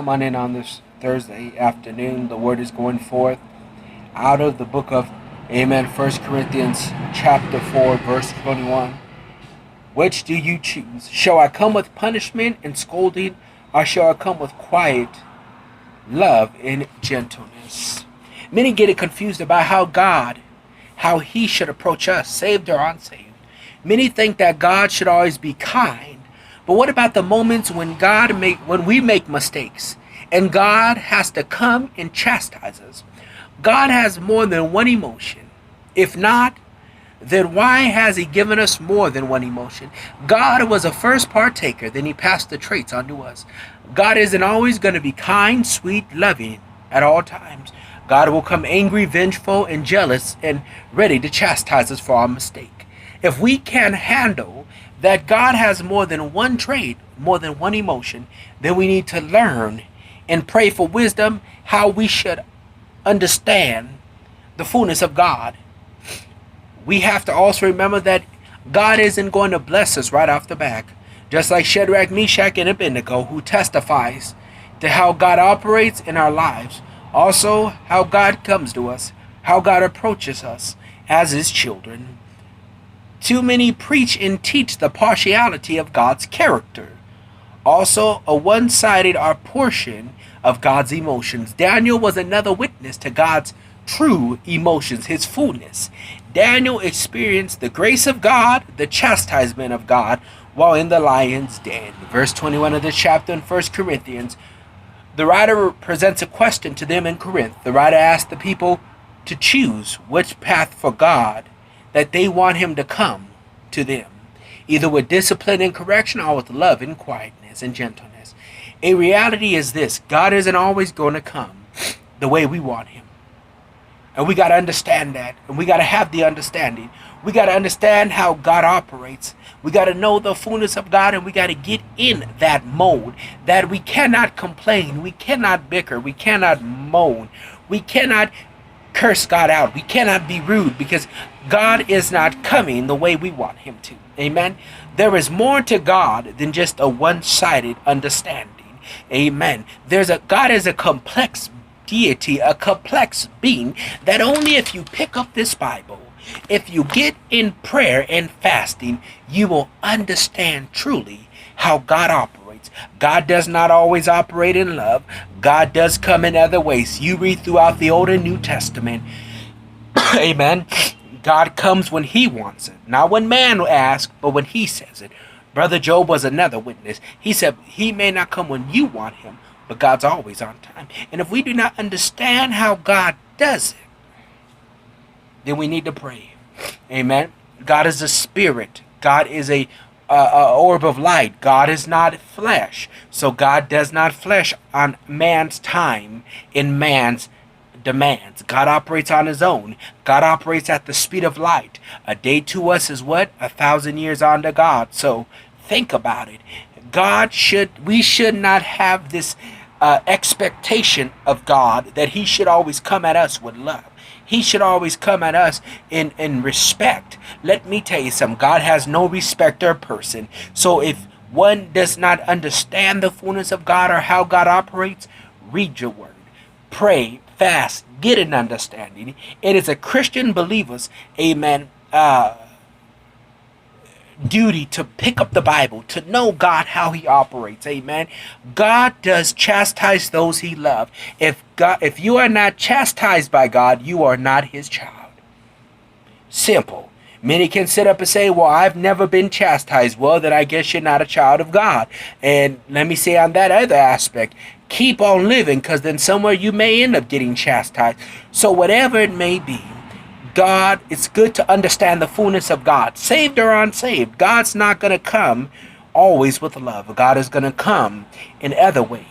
come on in on this Thursday afternoon. The word is going forth out of the book of Amen, 1 Corinthians chapter 4, verse 21. Which do you choose? Shall I come with punishment and scolding, or shall I come with quiet love and gentleness? Many get it confused about how he should approach us, saved or unsaved. Many think that God should always be kind. But what about the moments when we make mistakes and God has to come and chastise us? God has more than one emotion. If not, then why has he given us more than one emotion? God was a first partaker, then he passed the traits on to us. God isn't always going to be kind, sweet, loving at all times. God will come angry, vengeful, and jealous, and ready to chastise us for our mistake. If we can handle that God has more than one trait, more than one emotion, then we need to learn and pray for wisdom how we should understand the fullness of God. We have to also remember that God isn't going to bless us right off the back. Just like Shadrach, Meshach, and Abednego, who testifies to how God operates in our lives. Also, how God comes to us, how God approaches us as his children. Too many preach and teach the partiality of God's character. Also, a one-sided portion of God's emotions. Daniel was another witness to God's true emotions, his fullness. Daniel experienced the grace of God, the chastisement of God, while in the lion's den. Verse 21 of this chapter in 1 Corinthians, the writer presents a question to them in Corinth. The writer asked the people to choose which path for God that they want him to come to them, either with discipline and correction or with love and quietness and gentleness. A reality is this: God isn't always going to come the way we want him. And we got to understand that. And we got to have the understanding. We got to understand how God operates. We got to know the fullness of God, and we got to get in that mode that we cannot complain. We cannot bicker. We cannot moan. We cannot curse God out. We cannot be rude because God is not coming the way we want him to. Amen. There is more to God than just a one-sided understanding. Amen. God is a complex deity, a complex being that only if you pick up this Bible, if you get in prayer and fasting, you will understand truly how God operates. God does not always operate in love. God does come in other ways. You read throughout the Old and New Testament. Amen. God comes when he wants it. Not when man asks, but when he says it. Brother Job was another witness. He said he may not come when you want him, but God's always on time. And if we do not understand how God does it, then we need to pray. Amen. God is a spirit. God is a orb of light. God is not flesh. So God does not flesh on man's time in man's demands. God operates on his own. God operates at the speed of light. A day to us is what? 1,000 years unto God. So think about it. We should not have this expectation of God that he should always come at us with love. He should always come at us in respect. Let me tell you something. God has no respecter of person. So if one does not understand the fullness of God or how God operates, read your word. Pray, fast, get an understanding. It is a Christian believer's, amen, duty to pick up the Bible, to know God, how he operates. Amen. God does chastise those he loves. If you are not chastised by God, you are not his child. Simple. Many can sit up and say, well, I've never been chastised. Well, then I guess you're not a child of God. And let me say on that other aspect, keep on living, because then somewhere you may end up getting chastised. So whatever it may be, God, it's good to understand the fullness of God. Saved or unsaved, God's not going to come always with love. God is going to come in other ways.